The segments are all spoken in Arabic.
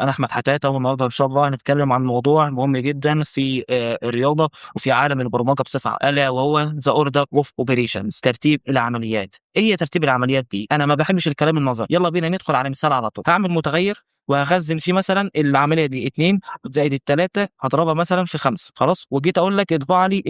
أنا أحمد حتاتة، والنهارده إن شاء الله هنتكلم عن موضوع مهم جدا في الرياضة وفي عالم البرمجة بصفة عامة، ألا وهو The Order of Operations، ترتيب العمليات. إيه هي ترتيب العمليات دي؟ أنا ما بحبش الكلام النظري، يلا بينا ندخل على مثال على طول. هعمل متغير وهخزن فيه مثلا العمليه دي 2 زائد الثلاثه هضربها مثلا في 5، خلاص، وجيت اقول لك اطبع لي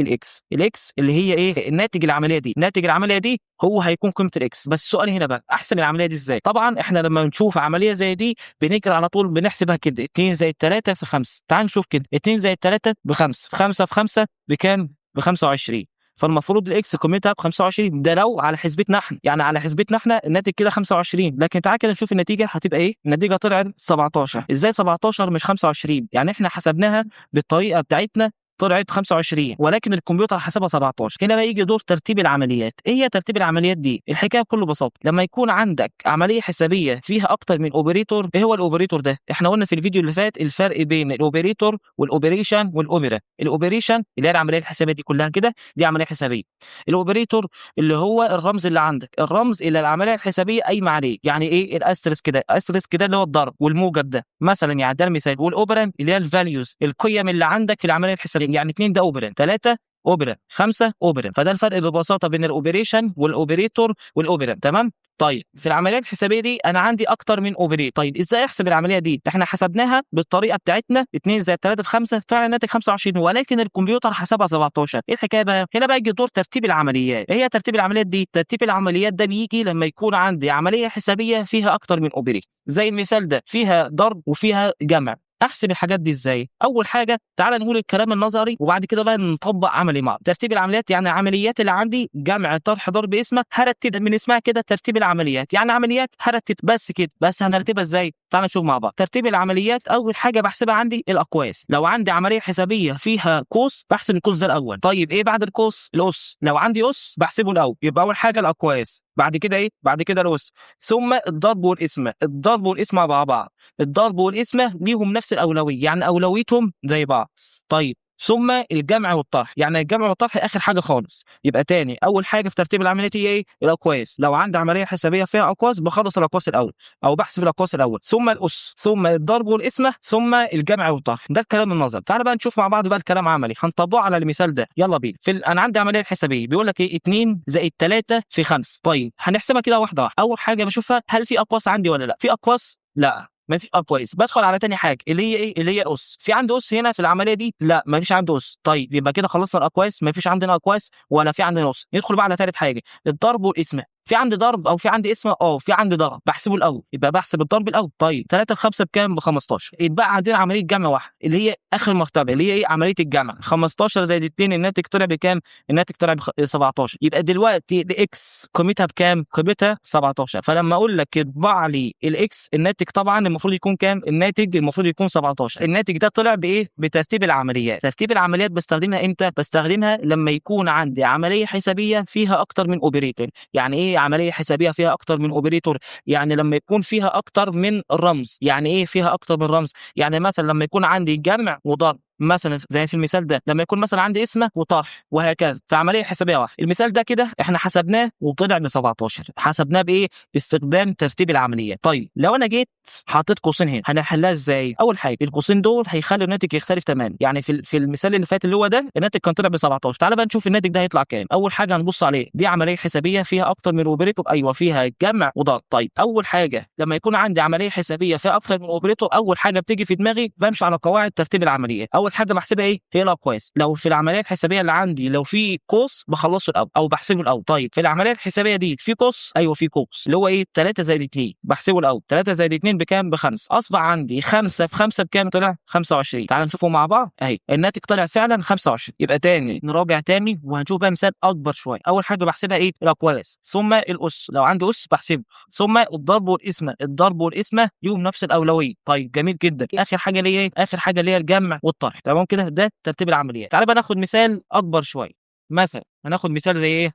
الاكس اللي هي ايه؟ الناتج العمليه دي. ناتج العمليه دي هو هيكون قيمه الاكس. بس السؤال هنا بقى، احسب العمليه دي ازاي؟ طبعا احنا لما بنشوف عمليه زي دي بنيجي على طول بنحسبها كده، 2 زائد 3 في 5. تعال نشوف كده، 2 زائد 3 ب 5، 5 في 5 بكام؟ ب 25. فالمفروض الاكس قيمتها ب 25. ده لو على حسبتنا احنا، يعني على حسبتنا احنا الناتج كده 25. لكن تعال كده نشوف النتيجه هتبقى ايه. النتيجه طلعت 17. ازاي 17 مش 25؟ يعني احنا حسبناها بالطريقه بتاعتنا طلعت 25، ولكن الكمبيوتر حسبها 17. هنا بقى يجي دور ترتيب العمليات. ايه هي ترتيب العمليات دي؟ الحكايه بكل بساطه، لما يكون عندك عمليه حسابيه فيها اكتر من اوبريتور. ايه هو الاوبريتور ده؟ احنا قلنا في الفيديو اللي فات الفرق بين الاوبريتور والاوبريشن والاوبرا. الاوبريشن اللي هي العمليه الحسابيه دي كلها كده، دي عمليه حسابيه. الاوبريتور اللي هو الرمز اللي عندك، الرمز اللي العمليه الحسابيه قايمه عليه. يعني ايه الاسترس كده؟ الاسترس كده اللي هو الضرب والموجب ده مثلا، يعني ده المثال. والاوبران اللي هي الفاليوز، القيم اللي عندك في العمليه الحسابيه. يعني 2 ده اوبران، 3 اوبرا، 5 اوبرا. فده الفرق ببساطه بين الاوبريشن والاوبريتور والاوبرا. تمام. طيب في العمليه الحسابيه دي انا عندي اكتر من اوبريت. طيب ازاي احسب العمليه دي؟ احنا حسبناها بالطريقه بتاعتنا، 2 زائد 3 في 5 فعلا الناتج 25، ولكن الكمبيوتر حسبها 17. ايه الحكايه بقى؟ هنا بقى يجي دور ترتيب العمليات. ايه هي ترتيب العمليات دي؟ ترتيب العمليات ده بيجي لما يكون عندي عمليه حسابيه فيها اكتر من اوبريت. زي المثال ده، فيها ضرب وفيها جمع. احسب الحاجات دي ازاي؟ اول حاجه تعال نقول الكلام النظري وبعد كده بقى نطبق عملي مع ترتيب العمليات. يعني العمليات اللي عندي جمع طرح ضرب اسمه، هرتب من اسمها كده ترتيب العمليات. يعني عمليات هرتب بس كده. بس هنرتبها ازاي؟ تعال نشوف مع بعض. ترتيب العمليات اول حاجه بحسبها عندي الاقواس. لو عندي عمليه حسابيه فيها قوس بحسب القوس ده الاول. طيب ايه بعد القوس؟ الاس. لو عندي اس بحسبه الاول. يبقى اول حاجه الاقواس، بعد كده ايه؟ بعد كده الاس، ثم الضرب والقسمه. الضرب والقسمه مع بعض، الضرب والقسمه ليهم نفس الاولويه، يعني اولويتهم زي بعض. طيب ثم الجمع والطرح. يعني الجمع والطرح اخر حاجه خالص. يبقى تاني اول حاجه في ترتيب العمليات هي ايه؟ الاقواس. لو عندي عمليه حسابيه فيها اقواس بخلص الاقواس الاول او بحسب الاقواس الاول، ثم الاس، ثم الضرب والقسمه، ثم الجمع والطرح. ده الكلام النظري. تعال بقى نشوف مع بعض بقى الكلام عملي، هنطبقه على المثال ده. يلا بينا. انا عندي عمليه حسابيه بيقول لك ايه؟ 2 زائد 3 في 5. طيب هنحسبها كده واحده واحده. اول حاجه بشوفها هل في اقواس عندي ولا لا. في اقواس؟ لا ما فيش. كويس. بدخل على تاني حاجه اللي هي ايه؟ اللي هي الاس. في عندي اس هنا في العمليه دي؟ لا ما فيش عندي اس. طيب يبقى كده خلصنا الاقواس، ما فيش عندنا اقواس ولا في عندنا اس. ندخل بقى على تالت حاجه، الضرب والقسمه. في عندي ضرب او في عندي قسمه؟ في عندي ضرب، بحسبه الاول. يبقى بحسب الضرب الاول. طيب 3 في 5 بكام؟ ب 15. يبقى عندنا عمليه جمع واحده اللي هي اخر مرتبه اللي هي ايه؟ عمليه الجمع. 15 زائد 2 الناتج طلع بكام؟ الناتج طلع ب 17. يبقى دلوقتي الاكس قيمتها بكام؟ قيمتها 17. فلما اقول لك اطبع لي الاكس، الناتج طبعا المفروض يكون كام؟ الناتج المفروض يكون 17. الناتج ده طلع بايه؟ بترتيب العمليات. ترتيب العمليات بستخدمها امتى؟ بستخدمها لما يكون عندي عمليه حسابيه فيها اكتر من اوبريتور. يعني ايه عمليه حسابيه فيها اكتر من اوبريتور؟ يعني لما يكون فيها اكتر من رمز. يعني ايه فيها اكتر من رمز؟ يعني مثلا لما يكون عندي جمع وضرب مثلا، زي في المثال ده لما يكون مثلا عندي اسمه وطرح وهكذا، في عمليه حسابيه واحده. المثال ده كده احنا حسبناه وطلع ب 17. حسبناه بايه؟ باستخدام ترتيب العمليات. طيب لو انا جيت حطيت قوسين هنا هنحلها ازاي؟ اول حاجه القوسين دول هيخلوا الناتج يختلف تماما. يعني في المثال اللي فات اللي هو ده الناتج كان طلع ب 17. تعال بقى نشوف الناتج ده هيطلع كام. اول حاجه هنبص عليه، دي عمليه حسابيه فيها اكتر من اوبريتور، ايوه فيها جمع وضرب. طيب اول حاجه لما يكون عندي عمليه حسابيه فيها اكتر من اوبريتور، اول حاجه بتيجي في دماغي بمشي على قواعد ترتيب العمليات. اول حاجه بحسبها ايه؟ هي الاقواس. لو في العمليه الحسابيه اللي عندي لو في قوس بخلصه الاول او بحسبه الاول. طيب في العمليه الحسابيه دي في قوس؟ ايوه في قوس اللي هو ايه؟ 3 زائد 2 بحسبه الاول. 3 زائد 2 بكام؟ ب5. اصبح عندي 5 في 5 بكام؟ طلع 25. تعال نشوفه مع بعض اهي، الناتج طلع فعلا 25. يبقى تاني نراجع تاني وهنشوف بقى مثال اكبر شويه. اول حاجه بحسبها ايه؟ الاقواس، ثم الاس لو عندي اس بحسبه، ثم الضرب والقسمه. الضرب والقسمه ليهم نفس الاولويه. طيب جميل جدا. اخر حاجه اللي هي ايه؟ اخر حاجه اللي هي الجمع والطرح. تمام كده، ده ترتيب العمليات. تعال بقى ناخد مثال اكبر شويه. مثلا هناخد مثال زي ايه؟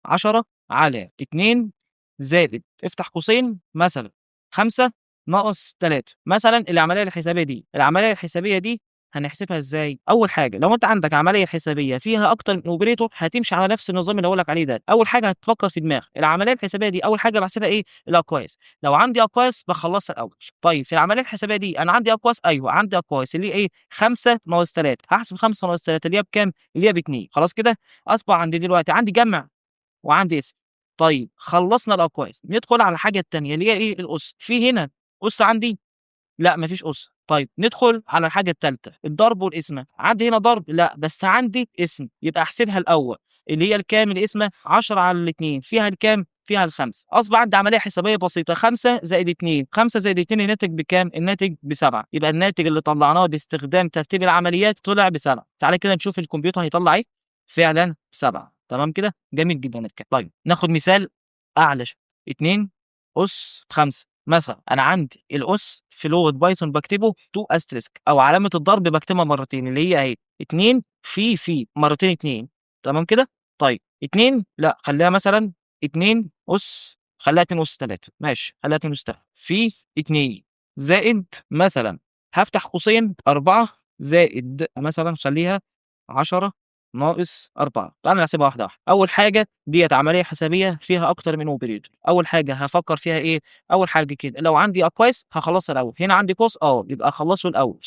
10 على 2 زائد افتح قوسين مثلا 5 ناقص 3. مثلا العمليه الحسابيه دي هنحسبها ازاي؟ اول حاجه لو انت عندك عمليه حسابيه فيها اكتر من اوبريتور هتمشي على نفس النظام اللي هقول لك عليه ده. اول حاجه هتفكر في دماغك العمليه الحسابيه دي، اول حاجه بحسبها ايه؟ الاقواس. لو عندي اقواس بخلصها الاول. طيب في العمليه الحسابيه دي انا عندي اقواس، ايوه عندي اقواس اللي هي ايه؟ 5 ناقص 3. هحسب 5 ناقص 3 اللي هي بكام؟ اللي هي ب 2. خلاص كده اصبح عندي دلوقتي عندي جمع وعندي اسم. طيب خلصنا الاقواس، ندخل على الحاجه الثانيه اللي هي ايه؟ الاس. في هنا اس عندي؟ لأ ما فيش أسرة. طيب ندخل على الحاجة التالتة، الضرب والقسمة. عندي هنا ضرب؟ لأ، بس عندي قسم، يبقى أحسبها الأول. اللي هي الكام القسمة؟ 10 على ال2 فيها الكام؟ فيها ال5. أصبح عندي عملية حسابية بسيطة، 5 زائد 2، 5 زائد 2 الناتج بكام؟ الناتج ب7. يبقى الناتج اللي طلعناه باستخدام ترتيب العمليات طلع ب7. تعالَ كده نشوف الكمبيوتر هيطلع إيه؟ فعلًا 7. تمام كده؟ جميل جدًا الكلام. طيب ناخد مثال أعلى شوية، 2 أس 5. مثلًا أنا عندي الأس في لغة بايثون باكتبه 2 asterisk أو علامة الضرب باكتبها مرتين اللي هي أهي 2 في مرتين 2. تمام كده؟ طيب 2 لأ خلّيها مثلًا 2 أس، خلّيها 2 أس 3 ماشي، خلّيها 2 أس 3 في 2 زائد مثلًا هافتح قوسين 4 زائد مثلًا خلّيها 10 ناقص 4. تعالَ نحسبها واحدة واحدة. أول حاجة ديّة عملية حسابية فيها أكتر من operator. أول حاجة هافكّر فيها إيه؟ أول حاجة كده لو عندي أقواس هاخلّصها الأول. هنا عندي قوس يبقى أخلّصه الأول.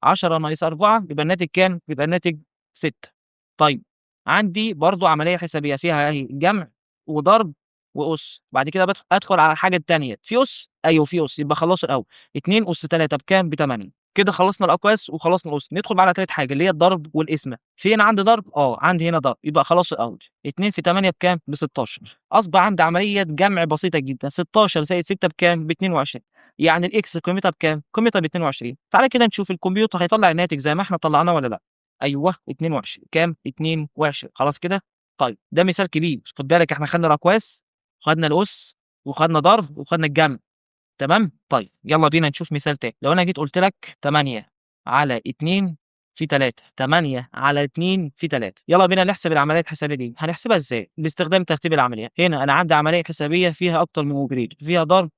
10 ناقص 4 يبقى الناتج كام؟ يبقى الناتج 6. طيب عندي برضه عملية حسابية فيها أهي جمع وضرب وأُس. بعد كده أدخل على الحاجة التانية، في أُس؟ أيوه في أُس، يبقى أخلّصه الأول. 2 أُس 3 بكام؟ ب8. كده خلّصنا الأقواس وخلصنا الأُس. ندخل بقى على تالت حاجة اللي هي الضرب والقسمة. في هنا عندي ضرب؟ عندي هنا ضرب، يبقى أخلّصه الأول. 2 في 8 بكام؟ ب16. أصبح عندي عملية جمع بسيطة جدًا، 16 زائد 6 بكام؟ ب22. يعني الإكس قيمتها بكام؟ قيمتها ب22. تعالَ كده نشوف الكمبيوتر هيطلّع الناتج زي ما إحنا طلعناه والّا لأ؟ أيوه 22. كام؟ 22. خلاص كده؟ طيب ده مثال كبير، خُد بالك إحنا خدنا الأقواس وخدنا الأُس وخدنا ضرب وخدنا الجمع. تمام؟ طيب يالّا بينا نشوف مثال تاني. لو أنا جيت قُلت لك 8 على 2 في 3، 8 على 2 في 3. يالّا بينا نحسب العملية الحسابية دي. هنحسبها إزاي؟ باستخدام ترتيب العمليات. هنا أنا عندي عملية حسابية فيها أكتر من operator، فيها ضرب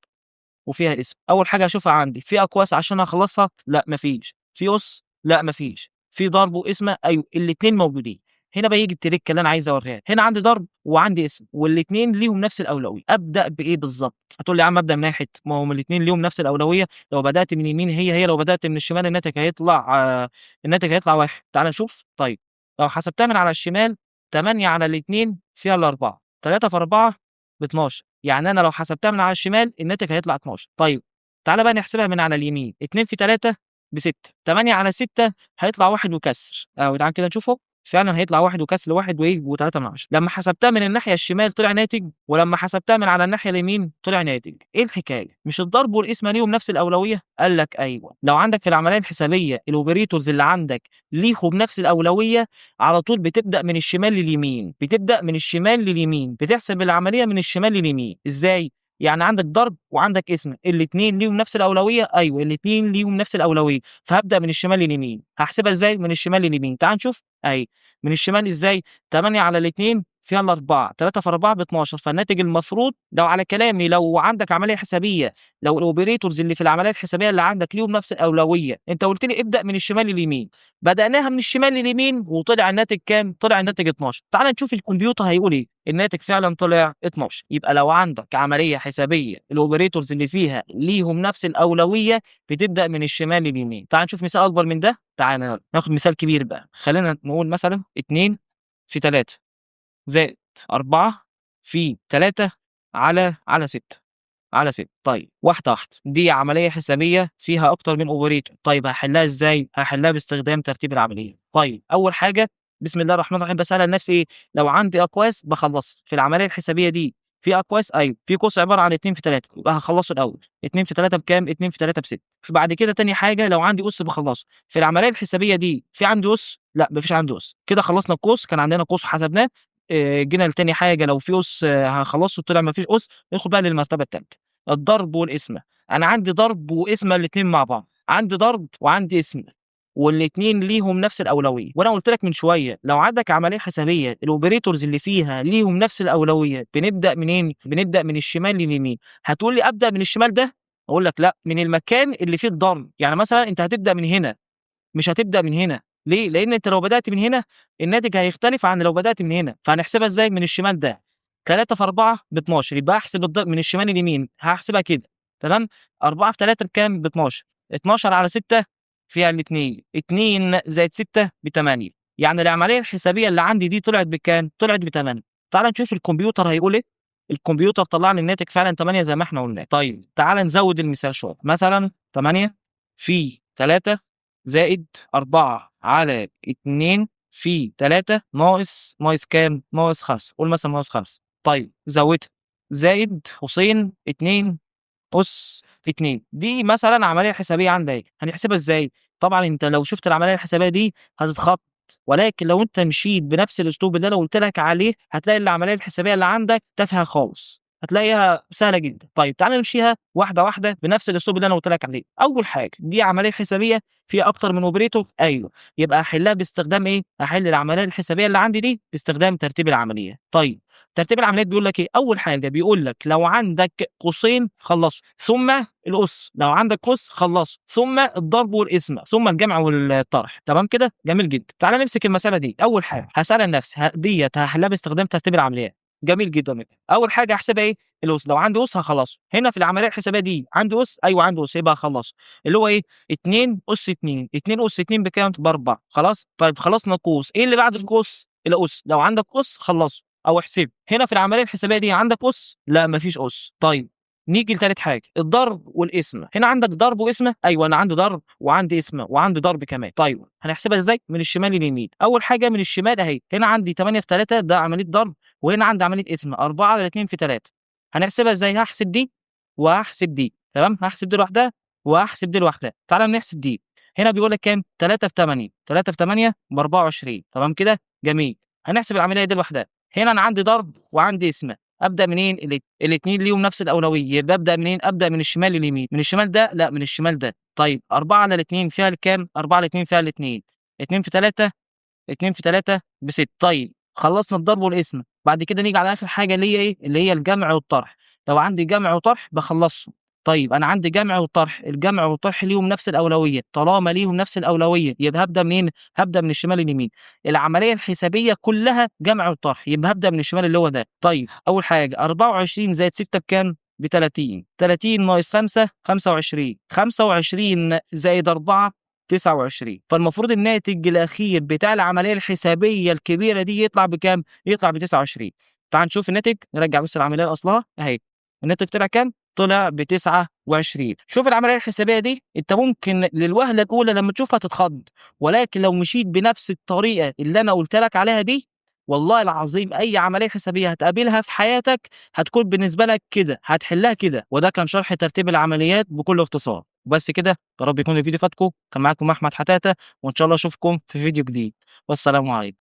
وفيها اسم. أول حاجة هاشوفها عندي، في أقواس عشان أخلّصها؟ لأ ما فيش. في أُس؟ لأ ما فيش. في ضرب وقسمة؟ أيوه الاتنين موجودين. هنا بقى ييجي التريكة اللي أنا عايز أورّيها لك. هنا عندي ضرب وعندي اسم والاتنين ليهم نفس الأولوية. أبدأ بإيه بالضبط؟ هتقول لي يا عم أبدأ من ناحية ما هم الاتنين ليهم نفس الأولوية، لو بدأت من اليمين هي لو بدأت من الشمال الناتج هيطلع 1. تعالَ نشوف. طيب لو حسبتها من على الشمال 8 على الاتنين فيها ال4، 3 في 4 ب12. يعني أنا لو حسبتها من على الشمال الناتج هيطلع 12. طيب تعالَ بقى نحسبها من على اليمين، 2 في 3 ب6، 8 على 6 هيطلع 1 وكسر. أهو تعالَ كده نشوفه، فعلًا هيطلع 1 وكسر 1 وإيه و3/10. لمّا حسبتها من الناحية الشمال طلع ناتج، ولمّا حسبتها من على الناحية اليمين طلع ناتج. إيه الحكاية؟ مش الضرب والقسمة ليهم نفس الأولوية؟ قال لك أيوه، لو عندك في العملية الحسابية الoperators اللي عندك ليهم نفس الأولوية على طول بتبدأ من الشمال لليمين، بتبدأ من الشمال لليمين، بتحسب العملية من الشمال لليمين. إزاي؟ يعني عندك ضرب وعندك قسمة، الاتنين ليهم نفس الأولوية؟ أيوه الاتنين ليهم نفس الأولوية، فهابدأ من الشمال لليمين. هاحسبها إزاي؟ من الشمال لليمين. تعالَ نشوف أهي، من الشمال إزاي؟ 8 على ال2 فيها ال4، 3 في 4 ب12. فالناتج المفروض لو على كلامي لو عندك عملية حسابية، لو الoperators اللي في العملية الحسابية اللي عندك ليهم نفس الأولوية، أنت قُلت لي ابدأ من الشمال لليمين. بدأناها من الشمال لليمين وطلع الناتج كام؟ طلع الناتج 12. تعالَ نشوف الكمبيوتر هيقول إيه. الناتج فعلًا طلع 12. يبقى لو عندك عملية حسابية الoperators اللي فيها ليهم نفس الأولوية بتبدأ من الشمال لليمين. تعالَ نشوف مثال أكبر من ده. تعالَ ناخد مثال كبير بقى. خلّينا نقول مثلًا 2 في 3 زائد 4 في 3 على 6. على 6. طيب واحدة واحدة. دي عملية حسابية فيها أكتر من operator. طيب هاحلها إزاي؟ هاحلها باستخدام ترتيب العمليات. طيب أول حاجة بسم الله الرحمن الرحيم باسألها لنفسي إيه؟ لو عندي أقواس باخلّصها. في العملية الحسابية دي في أقواس؟ أيوه. في قوس عبارة عن 2 في 3 يبقى هاخلّصه الأول. 2 في 3 بكام؟ 2 في 3 ب6. بعد كده تاني حاجة لو عندي أُس باخلّصه. في العملية الحسابية دي في عندي أُس؟ لأ ما فيش عندي أُس. كده خلّصنا القوس، كان عندنا قوس وحسبناه. جينا لتاني حاجة لو في أُس هاخلّصه طلع ما فيش أُس، ندخل بقى للمرتبة التالتة. الضرب والقسمة. أنا عندي ضرب وقسمة الاتنين مع بعض، عندي ضرب وعندي قسمة والاتنين ليهم نفس الأولوية. وأنا قُلت لك من شوية لو عندك عملية حسابية الoperators اللي فيها ليهم نفس الأولوية بنبدأ منين؟ بنبدأ من الشمال لليمين. هتقول لي أبدأ من الشمال ده؟ أقول لك لأ، من المكان اللي فيه الضرب. يعني مثلًا أنت هتبدأ من هنا، مش هتبدأ من هنا. ليه؟ لأن أنت لو بدأت من هنا الناتج هيختلف عن لو بدأت من هنا، فهنحسبها إزاي؟ من الشمال ده 3 في 4 ب12، يبقى أحسب من الشمال اليمين هاحسبها كده، تمام؟ 4 في 3 بكام؟ ب12، 12 على 6 فيها ال2، 2 زائد 6 ب8، يعني العملية الحسابية اللي عندي دي طلعت بكام؟ طلعت ب8. تعال نشوف الكمبيوتر هيقول إيه. الكمبيوتر طلع لي الناتج فعلا 8 زي ما احنا قلنا. طيب تعال نزود المثال شويه، مثلا 8 في 3 زائد 4 على 2 في 3 ناقص كام؟ ناقص 5، قول مثلا ناقص 5. طيب زودها، زائد قوسين 2 أس 2. دي مثلا عمليه حسابيه عندك، هنحسبها ازاي؟ طبعا انت لو شفت العمليه الحسابيه دي هتتخض، ولكن لو انت مشيت بنفس الاسلوب اللي انا قلت لك عليه هتلاقي العمليه الحسابيه اللي عندك تافهه خالص، هتلاقيها سهله جدا. طيب تعالى نمشيها واحده واحده بنفس الاسلوب اللي انا قلت لك عليه. اول حاجه دي عمليه حسابيه فيها اكتر من اوبريتور، ايوه، يبقى احلها باستخدام ايه؟ احل العمليه الحسابيه اللي عندي دي باستخدام ترتيب العمليه. طيب ترتيب العمليات بيقول لك ايه؟ اول حاجه بيقول لك لو عندك قوسين خلصه، ثم الأس، لو عندك قوس خلصه، ثم الضرب والقسمة، ثم الجمع والطرح. تمام كده؟ جميل جدا. تعالى نمسك المسألة دي. أول حاجة هسأل نفسي ديت هحلها باستخدام ترتيب العمليات. جميل جدا. أول حاجة هحسبها إيه؟ الأس. لو عندي أس هخلصه. هنا في العملية الحسابية دي عندي أس؟ أيوه عندي أس، يبقى هخلصه. اللي هو إيه؟ 2 أس 2، 2 أس 2 بكام؟ ب4. خلاص؟ طيب خلصنا القوس، إيه اللي بعد القوس؟ الأس. لو عندك أس خلصه أو احسبه. هنا في العملية الحسابية دي عندك أس؟ لا مفيش أس. طيب نيجي لتالت حاجة، الضرب والقسمة. هنا عندك ضرب وقسمة؟ أيوه أنا عندي ضرب وعندي قسمة وعندي ضرب كمان. طيب هنحسبها إزاي؟ من الشمال لليمين. أول حاجة من الشمال أهي، هنا عندي 8 في 3 ده عملية ضرب، وهنا عندي عملية قسمة 4 على 2 في 3. هنحسبها إزاي؟ هحسب دي وهحسب دي، تمام؟ هحسب دي لوحدها وهحسب دي لوحدها. تعالى نحسب دي. هنا بيقول لك كام؟ 3 في 8، 3 في 8 ب 24، تمام كده؟ جميل. هنحسب العملية دي لوحدها. هنا أنا عندي ضرب وعندي قسمة، ابدا منين؟ الاثنين ليهم نفس الاولويه، يبقى ابدا منين؟ ابدا من الشمال لليمين. من الشمال ده؟ لا من الشمال ده. طيب 4 على الاثنين فيها الكام؟ 4 على 2 فيها الاثنين، 2 في 3، 2 في 3 ب6. طيب خلصنا الضرب والقسمه، بعد كده نيجي على اخر حاجه اللي هي ايه؟ اللي هي الجمع والطرح. لو عندي جمع وطرح بخلصهم. طيب انا عندي جمع وطرح، الجمع والطرح ليهم نفس الاولويه، طالما ليهم نفس الاولويه يبقى هبدا منين؟ هبدا من الشمال لليمين. العمليه الحسابيه كلها جمع وطرح، يبقى هبدا من الشمال اللي هو ده. طيب اول حاجه 24 زائد 6 بكام؟ ب30، 30 ناقص 5 25، 25 زائد 4 29. فالمفروض الناتج الأخير بتاع العملية الحسابية الكبيرة دي يطلع بكام؟ يطلع ب29. تعال نشوف الناتج، نرجع بس العملية لأصلها أهي. الناتج طلع كام؟ طلع ب29. شوف العملية الحسابية دي، أنت ممكن للوهلة الأولى لما تشوفها تتخض، ولكن لو مشيت بنفس الطريقة اللي أنا قلت لك عليها دي، والله العظيم أي عملية حسابية هتقابلها في حياتك هتكون بالنسبة لك كده، هتحلها كده. وده كان شرح ترتيب العمليات بكل اختصار. وبس كده، يا رب يكون الفيديو فاتكم. كان معاكم أحمد حتاتة، وإن شاء الله أشوفكم في فيديو جديد، والسلام عليكم.